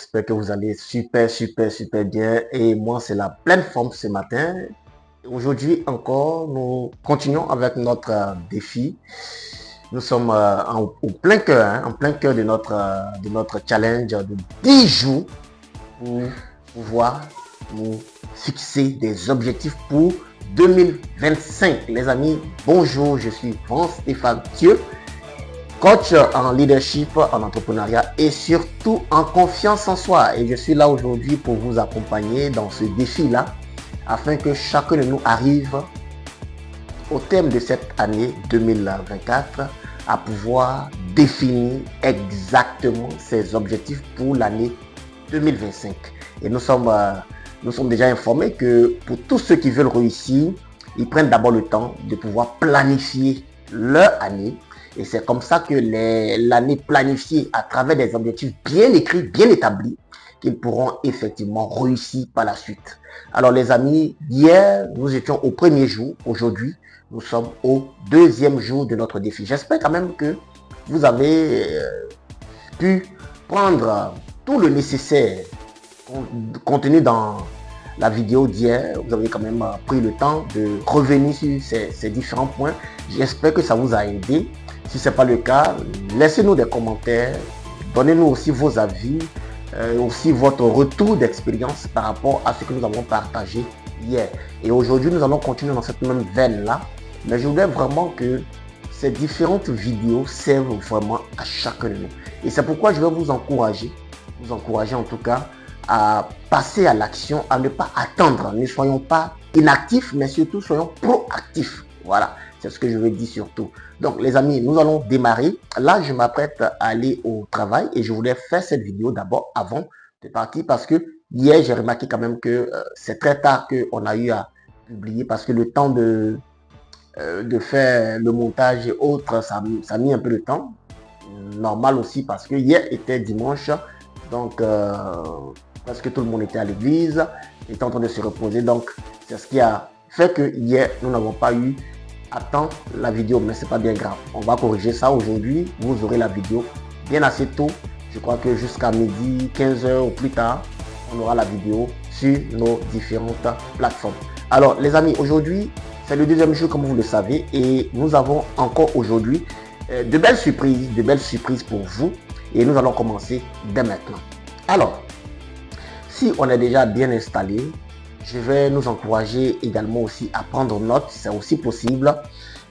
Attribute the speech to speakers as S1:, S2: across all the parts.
S1: j'espère que vous allez super bien et moi c'est la pleine forme ce matin. Aujourd'hui encore, nous continuons avec notre défi. Nous sommes au plein cœur, en plein cœur de notre challenge de 10 jours pour pouvoir nous fixer des objectifs pour 2025. Les amis, bonjour, je suis Stéphane Thieu, coach en leadership, en entrepreneuriat et surtout en confiance en soi. Et je suis là aujourd'hui pour vous accompagner dans ce défi-là afin que chacun de nous arrive au terme de cette année 2024 à pouvoir définir exactement ses objectifs pour l'année 2025. Et nous sommes déjà informés que pour tous ceux qui veulent réussir, ils prennent d'abord le temps de pouvoir planifier leur année. Et c'est comme ça que l'année planifiée à travers des objectifs bien écrits, bien établis, qu'ils pourront effectivement réussir par la suite. Alors les amis, hier, nous étions au premier jour. Aujourd'hui, nous sommes au deuxième jour de notre défi. J'espère quand même que vous avez pu prendre tout le nécessaire contenu dans la vidéo d'hier. Vous avez quand même pris le temps de revenir sur ces différents points. J'espère que ça vous a aidé. Si ce n'est pas le cas, laissez-nous des commentaires. Donnez-nous aussi vos avis, aussi votre retour d'expérience par rapport à ce que nous avons partagé hier. Et aujourd'hui, nous allons continuer dans cette même veine-là. Mais je voudrais vraiment que ces différentes vidéos servent vraiment à chacun de nous. Et c'est pourquoi je vais vous encourager en tout cas, à passer à l'action, à ne pas attendre. Ne soyons pas inactifs, mais surtout soyons proactifs. Voilà, c'est ce que je veux dire surtout. Donc les amis, nous allons démarrer. Là, je m'apprête à aller au travail et je voulais faire cette vidéo d'abord avant de partir parce que hier, j'ai remarqué quand même que c'est très tard qu'on a eu à publier parce que le temps de faire le montage et autres, ça a mis un peu de temps. Normal aussi parce que hier était dimanche, donc parce que tout le monde était à l'église, était en train de se reposer. Donc c'est ce qui a fait que hier nous n'avons pas eu à temps la vidéo, mais c'est pas bien grave. On va corriger ça aujourd'hui. Vous aurez la vidéo bien assez tôt. Je crois que jusqu'à midi, 15h ou plus tard, on aura la vidéo sur nos différentes plateformes. Alors les amis, aujourd'hui c'est le deuxième jour comme vous le savez et nous avons encore aujourd'hui de belles surprises pour vous et nous allons commencer dès maintenant. Alors, si on est déjà bien installé, je vais nous encourager également aussi à prendre note, c'est aussi possible.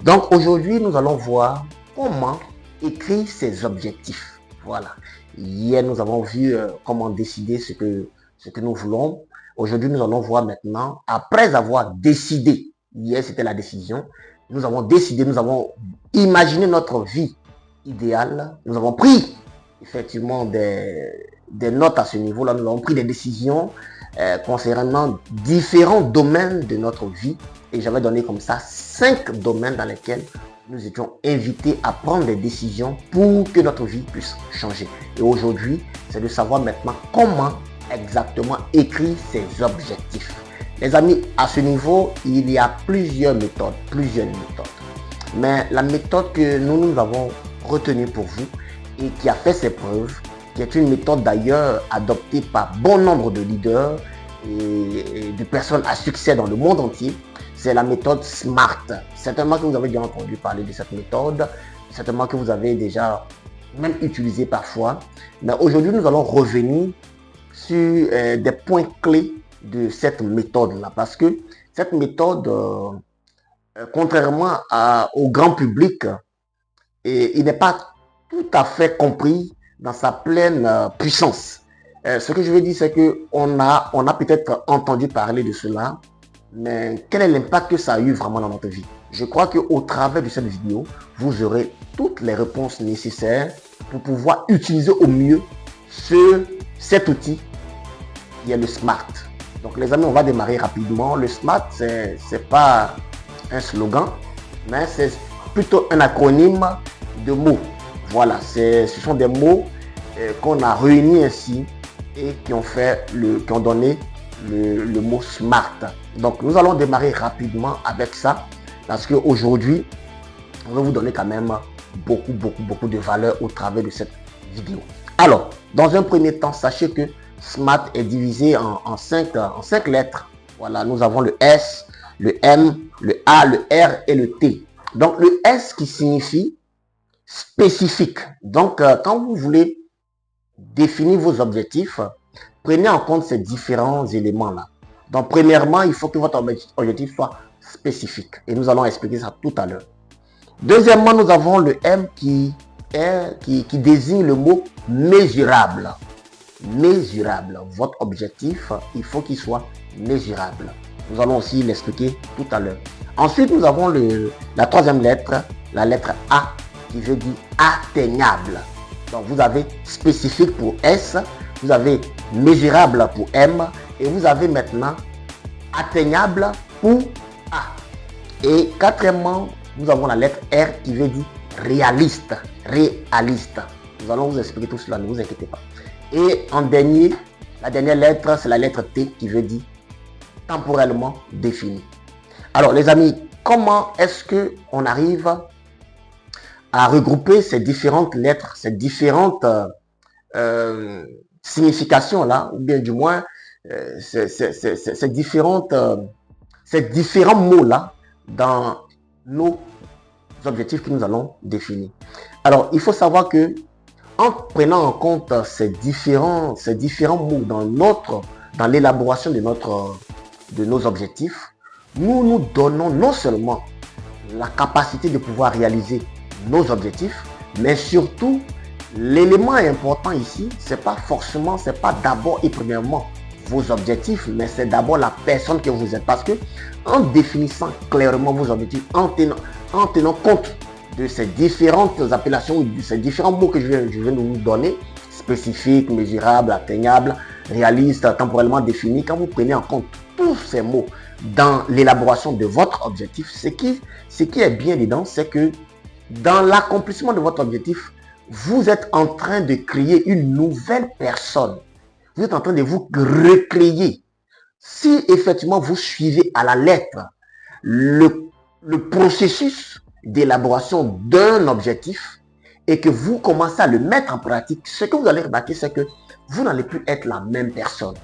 S1: Donc aujourd'hui, nous allons voir comment écrire ses objectifs. Voilà. Hier, nous avons vu comment décider ce que nous voulons. Aujourd'hui, nous allons voir maintenant, après avoir décidé, hier c'était la décision, nous avons décidé, nous avons imaginé notre vie idéale, nous avons pris effectivement des notes à ce niveau-là, nous avons pris des décisions concernant différents domaines de notre vie et j'avais donné comme ça 5 domaines dans lesquels nous étions invités à prendre des décisions pour que notre vie puisse changer. Et aujourd'hui, c'est de savoir maintenant comment exactement écrire ses objectifs. Les amis, à ce niveau, il y a plusieurs méthodes. Mais la méthode que nous avons retenue pour vous et qui a fait ses preuves, qui est une méthode d'ailleurs adoptée par bon nombre de leaders et de personnes à succès dans le monde entier, c'est la méthode SMART. Certainement que vous avez déjà entendu parler de cette méthode, certainement que vous avez déjà même utilisé parfois. Mais aujourd'hui, nous allons revenir sur des points clés de cette méthode-là. Parce que cette méthode, contrairement au grand public, il n'est pas tout à fait compris dans sa pleine puissance. Ce que je veux dire, c'est qu'on a peut-être entendu parler de cela, mais quel est l'impact que ça a eu vraiment dans notre vie? Je crois qu'au travers de cette vidéo, vous aurez toutes les réponses nécessaires pour pouvoir utiliser au mieux cet outil qui est le SMART. Donc les amis, on va démarrer rapidement. Le SMART, c'est pas un slogan, mais c'est plutôt un acronyme de mots. Voilà, ce sont des mots qu'on a réunis ainsi et qui ont donné le mot SMART. Donc nous allons démarrer rapidement avec ça parce qu'aujourd'hui, on va vous donner quand même beaucoup de valeur au travers de cette vidéo. Alors, dans un premier temps, sachez que SMART est divisé en cinq lettres. Voilà, nous avons le S, le M, le A, le R et le T. Donc, le S qui signifie spécifique. Donc, quand vous voulez définir vos objectifs, prenez en compte ces différents éléments-là. Donc, premièrement, il faut que votre objectif soit spécifique. Et nous allons expliquer ça tout à l'heure. Deuxièmement, nous avons le M qui désigne le mot mesurable. Mesurable. Votre objectif, il faut qu'il soit mesurable. Nous allons aussi l'expliquer tout à l'heure. Ensuite, nous avons la troisième lettre, la lettre A, qui veut dire atteignable. Donc, vous avez spécifique pour S, vous avez mesurable pour M, et vous avez maintenant atteignable pour A. Et quatrièmement, nous avons la lettre R qui veut dire réaliste. Réaliste. Nous allons vous expliquer tout cela, ne vous inquiétez pas. Et en dernier, la dernière lettre, c'est la lettre T qui veut dire temporellement défini. Alors les amis, comment est-ce qu'on arrive à regrouper ces différentes lettres, ces différentes significations-là, ou bien du moins ces différents mots-là dans nos objectifs que nous allons définir. Alors, il faut savoir que en prenant en compte ces différents mots dans l'élaboration de nos objectifs, nous nous donnons non seulement la capacité de pouvoir réaliser nos objectifs, mais surtout, l'élément important ici, c'est pas d'abord et premièrement vos objectifs, mais c'est d'abord la personne que vous êtes. Parce que en définissant clairement vos objectifs, en tenant compte de ces différentes appellations, de ces différents mots que je viens de vous donner, spécifique, mesurable, atteignable, réaliste, temporellement défini, quand vous prenez en compte tous ces mots dans l'élaboration de votre objectif, ce qui est bien dedans, c'est que dans l'accomplissement de votre objectif, vous êtes en train de créer une nouvelle personne. Vous êtes en train de vous recréer. Si effectivement vous suivez à la lettre le processus d'élaboration d'un objectif et que vous commencez à le mettre en pratique, ce que vous allez remarquer, c'est que vous n'allez plus être la même personne.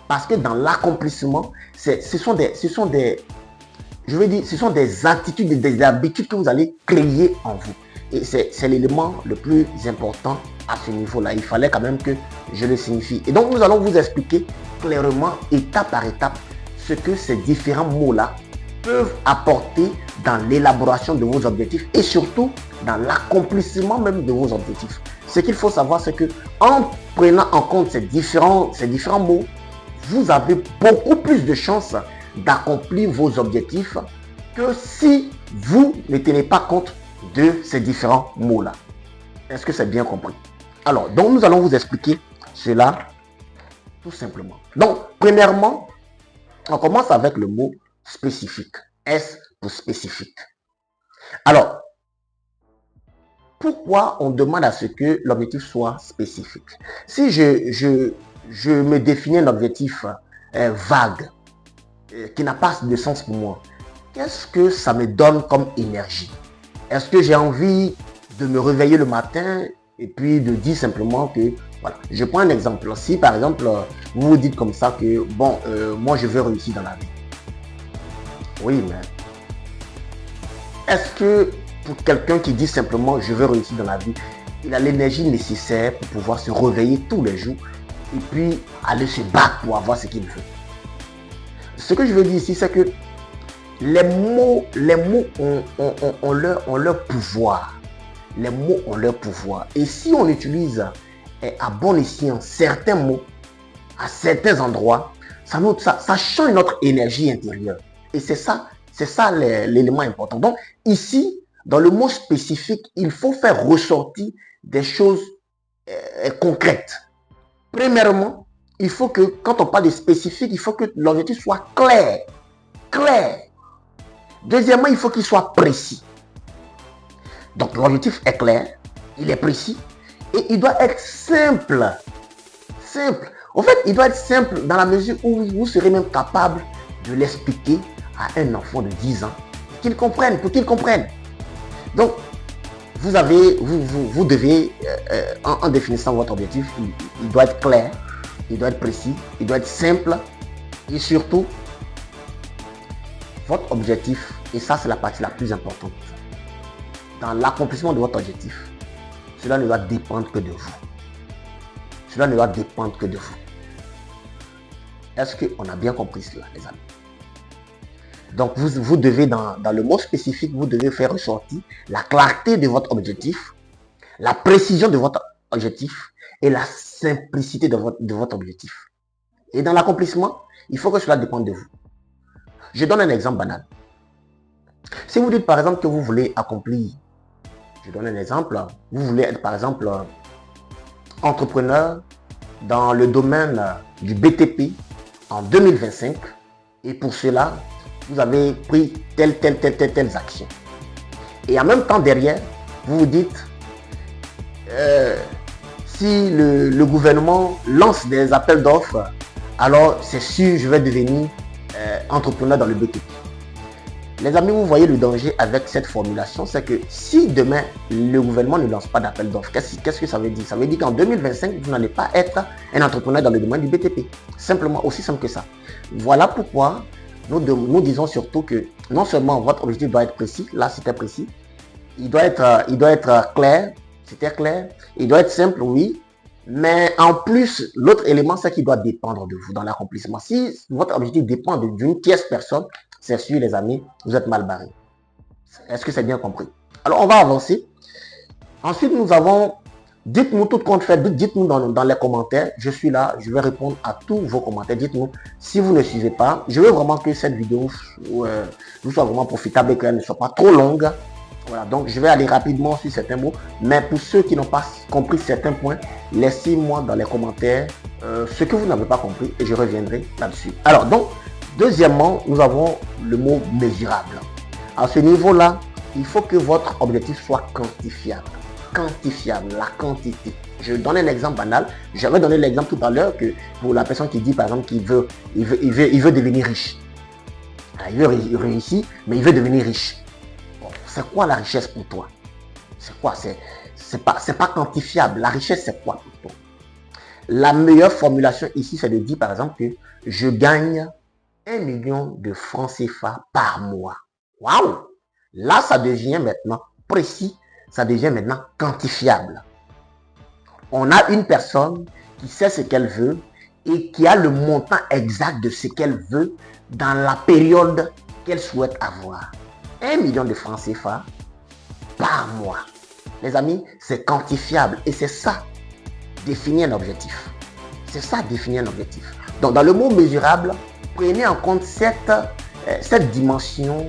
S1: Parce que dans l'accomplissement, ce sont des attitudes et des habitudes que vous allez créer en vous. Et c'est l'élément le plus important à ce niveau-là. Il fallait quand même que je le signifie. Et donc, nous allons vous expliquer clairement, étape par étape, ce que ces différents mots-là peuvent apporter dans l'élaboration de vos objectifs et surtout dans l'accomplissement même de vos objectifs. Ce qu'il faut savoir, c'est que en prenant en compte ces différents mots, vous avez beaucoup plus de chances d'accomplir vos objectifs que si vous ne tenez pas compte de ces différents mots-là. Est-ce que c'est bien compris? Alors, donc nous allons vous expliquer cela tout simplement. Donc, premièrement, on commence avec le mot spécifique. S pour spécifique. Alors, pourquoi on demande à ce que l'objectif soit spécifique? Si je me définis un objectif vague, qui n'a pas de sens pour moi, qu'est-ce que ça me donne comme énergie? Est-ce que j'ai envie de me réveiller le matin et puis de dire simplement que, voilà, je prends un exemple. Si par exemple, vous vous dites comme ça que, bon, moi je veux réussir dans la vie. Oui, mais est-ce que pour quelqu'un qui dit simplement je veux réussir dans la vie, il a l'énergie nécessaire pour pouvoir se réveiller tous les jours et puis aller se battre pour avoir ce qu'il veut? Ce que je veux dire ici, c'est que les mots ont leur pouvoir. Les mots ont leur pouvoir. Et si on utilise à bon escient certains mots à certains endroits, ça change notre énergie intérieure. Et c'est ça l'élément important. Donc ici, dans le mot spécifique, il faut faire ressortir des choses concrètes. Premièrement, il faut que, quand on parle de spécifique, il faut que l'objectif soit clair. Clair. Deuxièmement, il faut qu'il soit précis. Donc l'objectif est clair, il est précis et il doit être simple. Simple. En fait, il doit être simple dans la mesure où vous serez même capable de l'expliquer à un enfant de 10 ans pour qu'il comprenne. Donc, vous devez, en définissant votre objectif, il doit être clair, il doit être précis, il doit être simple et surtout, votre objectif, et ça c'est la partie la plus importante, dans l'accomplissement de votre objectif, cela ne doit dépendre que de vous. Cela ne doit dépendre que de vous. Est-ce qu'on a bien compris cela, les amis? Donc, vous devez, dans le mot spécifique, vous devez faire ressortir la clarté de votre objectif, la précision de votre objectif et la simplicité de votre objectif. Et dans l'accomplissement, il faut que cela dépende de vous. Je donne un exemple banal. Si vous dites par exemple que vous voulez accomplir, je donne un exemple, vous voulez être par exemple entrepreneur dans le domaine du BTP en 2025 et pour cela, vous avez pris telle action. Et en même temps derrière, vous vous dites, si le gouvernement lance des appels d'offres, alors c'est sûr je vais devenir entrepreneur dans le BTP. Les amis, vous voyez le danger avec cette formulation, c'est que si demain le gouvernement ne lance pas d'appel d'offres, qu'est-ce que ça veut dire? Ça veut dire qu'en 2025, vous n'allez pas être un entrepreneur dans le domaine du BTP. Simplement, aussi simple que ça. Voilà pourquoi nous disons surtout que non seulement votre objectif doit être précis, là c'était précis, il doit être clair, c'était clair, il doit être simple, oui, mais en plus, l'autre élément, c'est qu'il doit dépendre de vous dans l'accomplissement. Si votre objectif dépend d'une tierce personne, c'est sûr, les amis, vous êtes mal barrés. Est-ce que c'est bien compris? Alors, on va avancer. Ensuite, nous avons, dites-nous tout compte fait, dites-nous dans les commentaires. Je suis là, je vais répondre à tous vos commentaires. Dites-nous si vous ne suivez pas. Je veux vraiment que cette vidéo vous soit vraiment profitable et qu'elle ne soit pas trop longue. Voilà, donc je vais aller rapidement sur certains mots. Mais pour ceux qui n'ont pas compris certains points, laissez-moi dans les commentaires ce que vous n'avez pas compris et je reviendrai là-dessus. Alors, donc, deuxièmement, nous avons le mot mesurable. À ce niveau-là, il faut que votre objectif soit quantifiable. Quantifiable, la quantité. Je donne un exemple banal. J'avais donné l'exemple tout à l'heure que pour la personne qui dit par exemple qu'il veut devenir riche. Il veut réussir, mais il veut devenir riche. Bon, c'est quoi la richesse pour toi? C'est quoi? C'est pas quantifiable. La richesse, c'est quoi pour toi? La meilleure formulation ici, c'est de dire par exemple que je gagne 1 million de francs CFA par mois. Waouh! Là, ça devient maintenant précis, ça devient maintenant quantifiable. On a une personne qui sait ce qu'elle veut et qui a le montant exact de ce qu'elle veut dans la période qu'elle souhaite avoir. 1 million de francs CFA par mois. Les amis, c'est quantifiable et c'est ça, définir un objectif. C'est ça, définir un objectif. Donc, dans le mot mesurable, prenez en compte cette dimension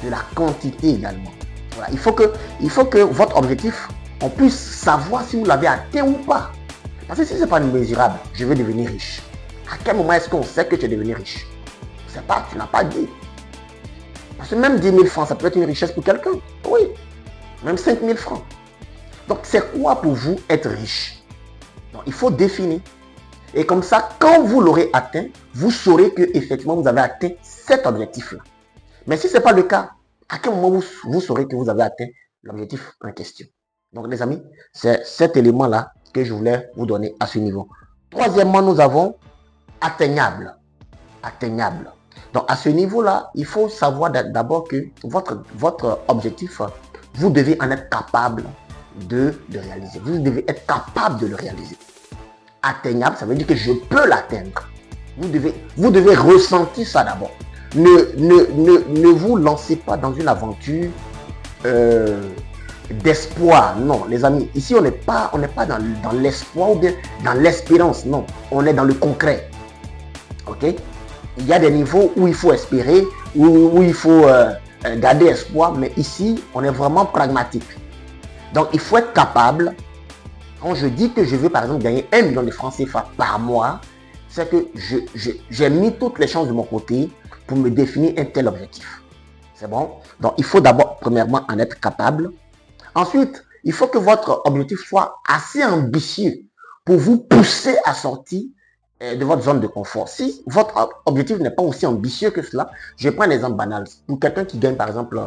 S1: de la quantité également. Voilà, il faut que votre objectif, on puisse savoir si vous l'avez atteint ou pas. Parce que si ce n'est pas mesurable, je veux devenir riche. À quel moment est-ce qu'on sait que tu es devenu riche? C'est pas, tu n'as pas dit. Parce que même 10 000 francs, ça peut être une richesse pour quelqu'un. Oui, même 5 000 francs. Donc, c'est quoi pour vous être riche? Donc, il faut définir. Et comme ça, quand vous l'aurez atteint, vous saurez que effectivement vous avez atteint cet objectif-là. Mais si ce n'est pas le cas, à quel moment vous saurez que vous avez atteint l'objectif en question? Donc les amis, c'est cet élément-là que je voulais vous donner à ce niveau. Troisièmement, nous avons atteignable. Atteignable. Donc à ce niveau-là, il faut savoir d'abord que votre objectif, vous devez en être capable de réaliser. Vous devez être capable de le réaliser. Atteignable, ça veut dire que je peux l'atteindre. Vous devez ressentir ça d'abord. Ne vous lancez pas dans une aventure d'espoir. Non, les amis, ici on n'est pas dans l'espoir ou bien dans l'espérance. Non, on est dans le concret. Ok? Il y a des niveaux où il faut espérer, où il faut garder espoir, mais ici on est vraiment pragmatique. Donc il faut être capable. Quand je dis que je veux par exemple gagner 1 million de francs CFA par mois, c'est que j'ai mis toutes les chances de mon côté pour me définir un tel objectif. C'est bon? Donc il faut d'abord, premièrement, en être capable. Ensuite, il faut que votre objectif soit assez ambitieux pour vous pousser à sortir de votre zone de confort. Si votre objectif n'est pas aussi ambitieux que cela, je prends un exemple banal. Pour quelqu'un qui gagne par exemple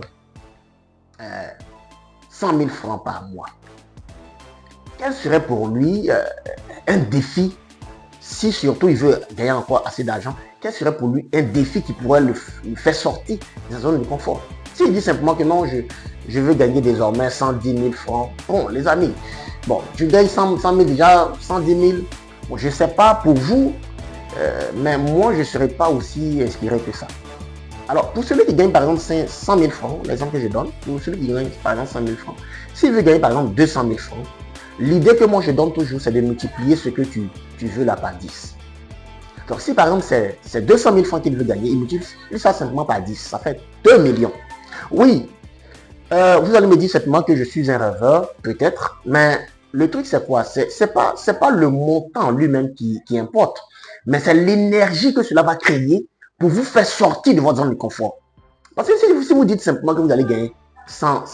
S1: 100 000 francs par mois, quel serait pour lui un défi si surtout il veut gagner encore assez d'argent, quel serait pour lui un défi qui pourrait le faire sortir de sa zone de confort? S'il dit simplement que non, je veux gagner désormais 110 000 francs, bon, les amis, bon, tu gagnes 100 000 déjà, 110 000, bon, je ne sais pas pour vous, mais moi, je ne serais pas aussi inspiré que ça. Alors, pour celui qui gagne par exemple 100 000 francs, l'exemple que je donne, pour celui qui gagne par exemple 100 000 francs, s'il veut gagner par exemple 200 000 francs, l'idée que moi je donne toujours, c'est de multiplier ce que tu veux là par 10. Donc, si par exemple c'est 200 000 francs qu'il veut gagner, il multiplie ça simplement par 10, ça fait 2 millions. Oui, vous allez me dire simplement que je suis un rêveur, peut-être, mais le truc c'est quoi? C'est pas le montant lui-même qui importe, mais c'est l'énergie que cela va créer pour vous faire sortir de votre zone de confort. Parce que si vous dites simplement que vous allez gagner 110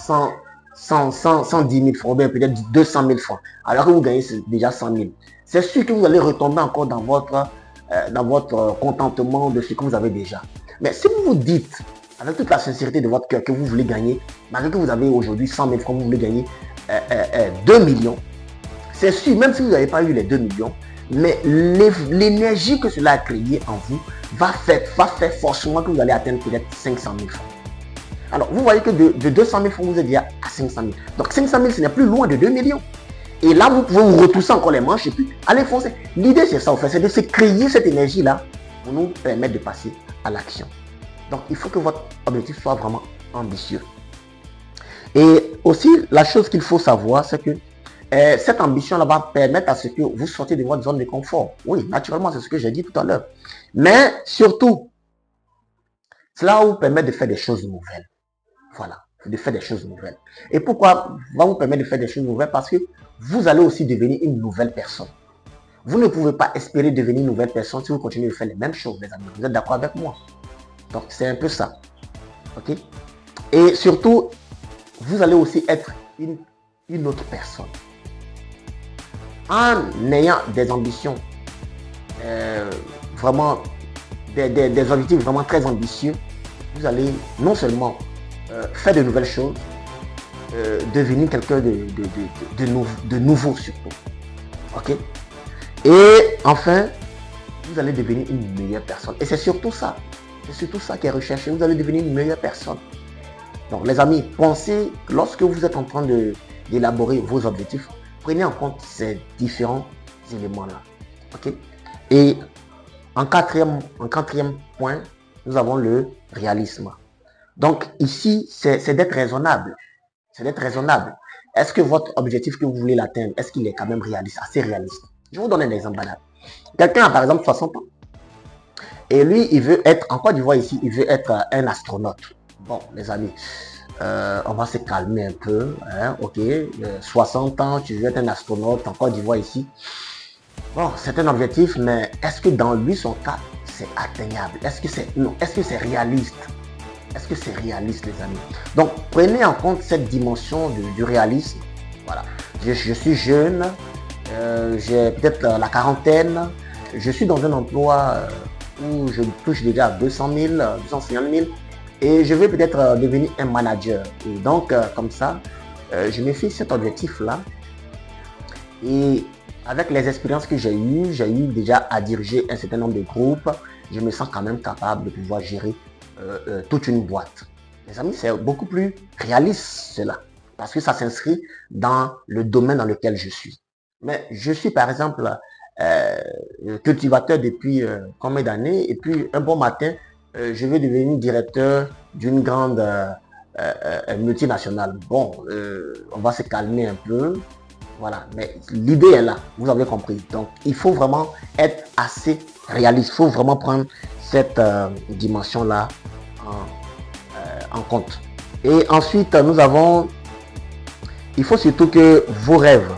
S1: 000 francs, bien peut-être 200 000 francs, alors que vous gagnez déjà 100 000, c'est sûr que vous allez retomber encore dans votre contentement de ce que vous avez déjà. Mais si vous vous dites, avec toute la sincérité de votre cœur, que vous voulez gagner, malgré que vous avez aujourd'hui 100 000 francs, vous voulez gagner 2 millions, c'est sûr, même si vous n'avez pas eu les 2 millions, mais l'énergie que cela a créé en vous va faire forcément que vous allez atteindre peut-être 500 000 francs. Alors, vous voyez que de 200 000 francs, vous êtes déjà à 500 000. Donc, 500 000, ce n'est plus loin de 2 millions. Et là, vous pouvez vous retrousser encore les manches et puis aller foncer. L'idée, c'est ça, en fait, c'est de se créer cette énergie-là pour nous permettre de passer à l'action. Donc, il faut que votre objectif soit vraiment ambitieux. Et aussi, la chose qu'il faut savoir, c'est que cette ambition-là va permettre à ce que vous sortiez de votre zone de confort. Oui, naturellement, c'est ce que j'ai dit tout à l'heure. Mais surtout, cela va vous permettre de faire des choses nouvelles. Voilà, de faire des choses nouvelles. Et pourquoi va vous permettre de faire des choses nouvelles? Parce que vous allez aussi devenir une nouvelle personne. Vous ne pouvez pas espérer devenir une nouvelle personne si vous continuez de faire les mêmes choses, les amis. Vous êtes d'accord avec moi? Donc, c'est un peu ça. OK? Et surtout, vous allez aussi être une autre personne. En ayant des ambitions, vraiment, des objectifs vraiment très ambitieux, vous allez non seulement faire de nouvelles choses, devenir quelqu'un de nouveau surtout. Ok? Et enfin, vous allez devenir une meilleure personne. Et c'est surtout ça. C'est surtout ça qui est recherché. Vous allez devenir une meilleure personne. Donc les amis, pensez, lorsque vous êtes en train d'élaborer vos objectifs, prenez en compte ces différents éléments-là. Ok? Et en quatrième point, nous avons le réalisme. Donc ici, c'est d'être raisonnable. C'est d'être raisonnable. Est-ce que votre objectif que vous voulez l'atteindre, est-ce qu'il est quand même réaliste, assez réaliste? Je vais vous donner un exemple banal. Quelqu'un a par exemple 60 ans. Et lui, il veut être, en Côte d'Ivoire ici, il veut être un astronaute. Bon, les amis, on va se calmer un peu. Hein, ok, 60 ans, tu veux être un astronaute en Côte d'Ivoire ici. Bon, c'est un objectif, mais est-ce que dans lui, son cas, c'est atteignable? Est-ce que c'est réaliste? Est-ce que c'est réaliste, les amis? Donc, prenez en compte cette dimension du réalisme. Voilà. Je suis jeune, j'ai peut-être la quarantaine, je suis dans un emploi où je touche déjà 200 000, 250 000 et je vais peut-être devenir un manager. Et donc, comme ça, je me fixe cet objectif-là. Et avec les expériences que j'ai eues déjà à diriger un certain nombre de groupes, je me sens quand même capable de pouvoir gérer toute une boîte. Les amis, c'est beaucoup plus réaliste cela, parce que ça s'inscrit dans le domaine dans lequel je suis. Mais je suis par exemple cultivateur depuis combien d'années, et puis un bon matin, je vais devenir directeur d'une grande multinationale. Bon, on va se calmer un peu. Voilà, mais l'idée est là, vous avez compris. Donc, il faut vraiment être assez réaliste. Il faut vraiment prendre cette dimension-là en compte. Et ensuite, nous avons, il faut surtout que vos rêves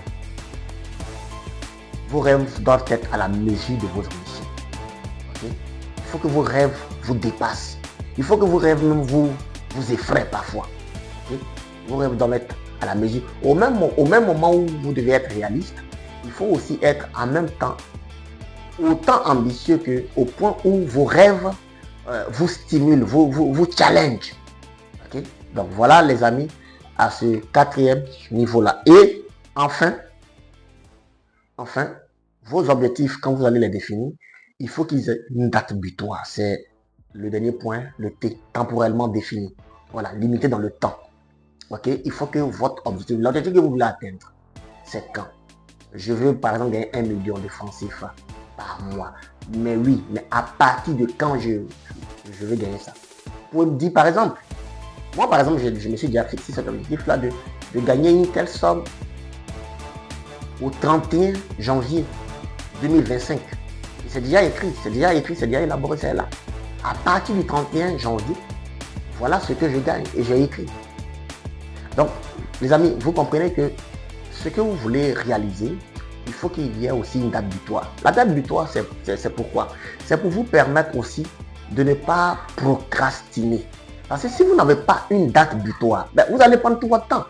S1: doivent être à la mesure de vos ambitions. Okay? Il faut que vos rêves vous dépassent. Il faut que vos rêves même vous effraient parfois. Okay? Vos rêves doivent être à la mesure. Au même moment où vous devez être réaliste, il faut aussi être en même temps autant ambitieux qu'au point où vos rêves vous stimulent, vous challenge. Okay? Donc voilà les amis, à ce quatrième niveau-là. Et enfin, vos objectifs, quand vous allez les définir, il faut qu'ils aient une date butoir. C'est le dernier point, le T, temporellement défini. Voilà, limité dans le temps. Ok, il faut que votre objectif, l'objectif que vous voulez atteindre, c'est quand? Je veux par exemple gagner 1 million de francs CFA par mois. Mais oui, mais à partir de quand je vais gagner ça? Vous pouvez me dire par exemple, moi par exemple, je me suis déjà fixé cet objectif-là de gagner une telle somme au 31 janvier 2025. C'est déjà écrit, c'est déjà élaboré, c'est là. À partir du 31 janvier, voilà ce que je gagne et j'ai écrit. Donc, les amis, vous comprenez que ce que vous voulez réaliser, il faut qu'il y ait aussi une date butoir. La date butoir, c'est pourquoi? C'est pour vous permettre aussi de ne pas procrastiner. Parce que si vous n'avez pas une date butoir, ben, vous allez prendre tout votre temps.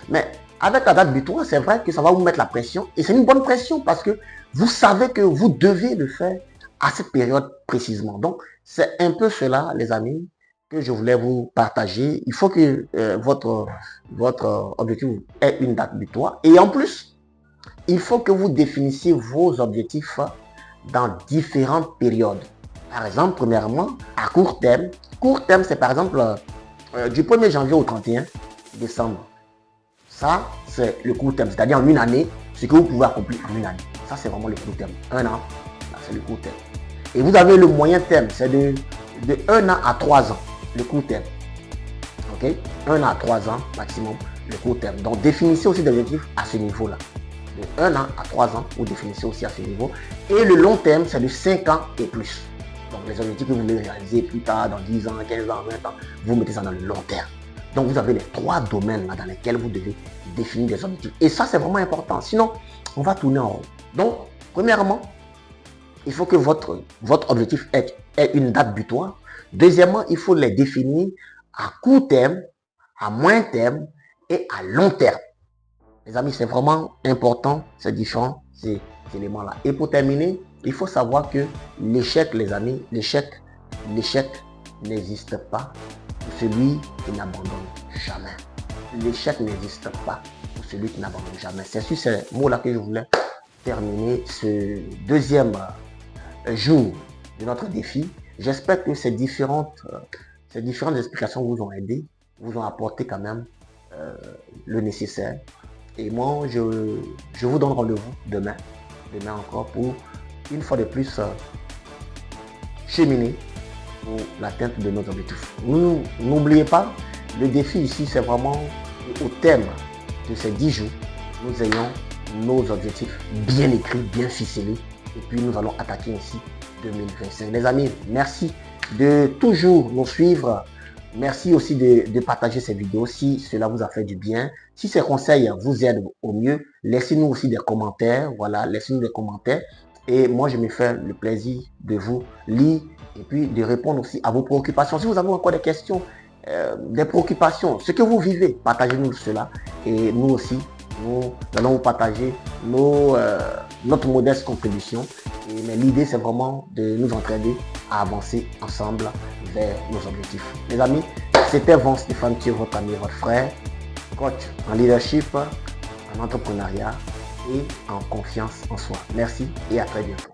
S1: Mais avec la date butoir, c'est vrai que ça va vous mettre la pression. Et c'est une bonne pression parce que vous savez que vous devez le faire à cette période précisément. Donc, c'est un peu cela, les amis, que je voulais vous partager. Il faut que votre objectif ait une date butoir. Et en plus, il faut que vous définissiez vos objectifs dans différentes périodes. Par exemple, premièrement, à court terme. Court terme, c'est par exemple du 1er janvier au 31 décembre. Ça, c'est le court terme. C'est-à-dire en une année, ce que vous pouvez accomplir en une année. Ça, c'est vraiment le court terme. Un an, c'est le court terme. Et vous avez le moyen terme, c'est de 1 an à 3 ans, le court terme. Ok? 1 an à 3 ans maximum, le court terme. Donc, définissez aussi des objectifs à ce niveau-là. De 1 an à 3 ans, vous définissez aussi à ce niveau. Et le long terme, c'est de 5 ans et plus. Donc, les objectifs que vous voulez réaliser plus tard, dans 10 ans, 15 ans, 20 ans, vous mettez ça dans le long terme. Donc, vous avez les 3 domaines là, dans lesquels vous devez définir des objectifs. Et ça, c'est vraiment important. Sinon, on va tourner en rond. Donc, premièrement, il faut que votre objectif ait une date butoir. Deuxièmement, il faut les définir à court terme, à moyen terme et à long terme. Les amis, c'est vraiment important, ces différents éléments-là. Et pour terminer, il faut savoir que l'échec, les amis, l'échec n'existe pas pour celui qui n'abandonne jamais. L'échec n'existe pas pour celui qui n'abandonne jamais. C'est sur ces mots-là que je voulais terminer ce deuxième jour de notre défi. J'espère que ces différentes explications vous ont aidé, vous ont apporté quand même le nécessaire. Et moi, je vous donne rendez-vous demain encore pour une fois de plus cheminer pour l'atteinte de nos objectifs. N'oubliez pas, le défi ici, c'est vraiment au thème de ces 10 jours, nous ayons nos objectifs bien écrits, bien ficelés. Et puis nous allons attaquer ici 2025. Les amis, merci de toujours nous suivre. Merci aussi de partager ces vidéos si cela vous a fait du bien. Si ces conseils vous aident au mieux, laissez-nous aussi des commentaires. Voilà, laissez-nous des commentaires. Et moi, je me fais le plaisir de vous lire et puis de répondre aussi à vos préoccupations. Si vous avez encore des questions, des préoccupations, ce que vous vivez, partagez-nous cela. Et nous aussi, nous allons vous partager notre modeste contribution. Mais l'idée, c'est vraiment de nous entraider à avancer ensemble vers nos objectifs. Les amis, c'était Van Stéphane Thieu, votre ami, votre frère, coach en leadership, en entrepreneuriat et en confiance en soi. Merci et à très bientôt.